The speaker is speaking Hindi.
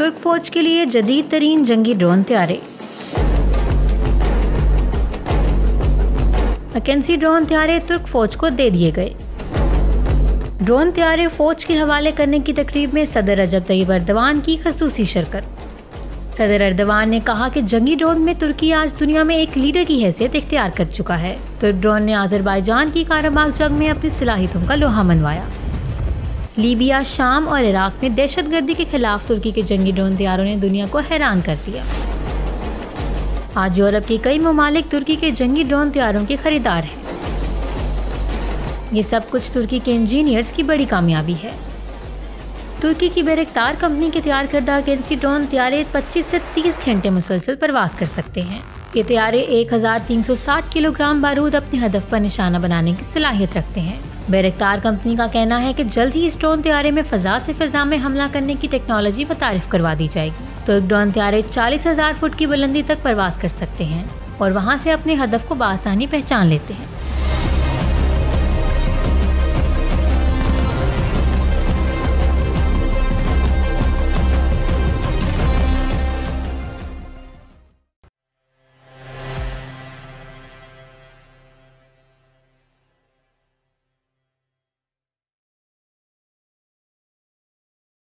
तुर्क फौज के लिए जदीद तरीन जंगी ड्रोन तैयारे। मैकेंजी ड्रोन तैयारे तुर्क फौज को दे दिए गए। ड्रोन तैयारे फौज के हवाले करने की तकरीब में सदर रजब तैयब एर्दोगान की खसूसी शिरकत। सदर एर्दोगान ने कहा कि जंगी ड्रोन में तुर्की आज दुनिया में एक लीडर की हैसियत इख्तियार कर चुका है। तुर्क ड्रोन ने आज़रबाईजान की काराबाग जंग में अपनी सलाहियतों का लोहा मनवाया। लीबिया, शाम और इराक में दहशतगर्दी के खिलाफ तुर्की के जंगी ड्रोन तैयारों ने दुनिया को हैरान कर दिया। आज यूरोप के कई ममालिक तुर्की के जंगी ड्रोन तैयारों के खरीदार हैं। ये सब कुछ तुर्की के इंजीनियर्स की बड़ी कामयाबी है। तुर्की की बैरक्तार कंपनी के तैयार करदा मैकेंजी ड्रोन तैयारे 25 से 30 घंटे मुसलसल परवास कर सकते हैं। ये तैयारे 1360 किलोग्राम बारूद अपने हदफ पर निशाना बनाने की सलाहियत रखते हैं। बैरक्तार कंपनी का कहना है कि जल्द ही इस ड्रोन तैयारे में फ़ज़ा से फ़िज़ा में हमला करने की टेक्नोलॉजी मुतारिफ करवा दी जाएगी। तुर्क ड्रोन तैयारे 40,000 फुट की बुलंदी तक परवास कर सकते हैं और वहाँ से अपने हदफ को बआसानी पहचान लेते हैं।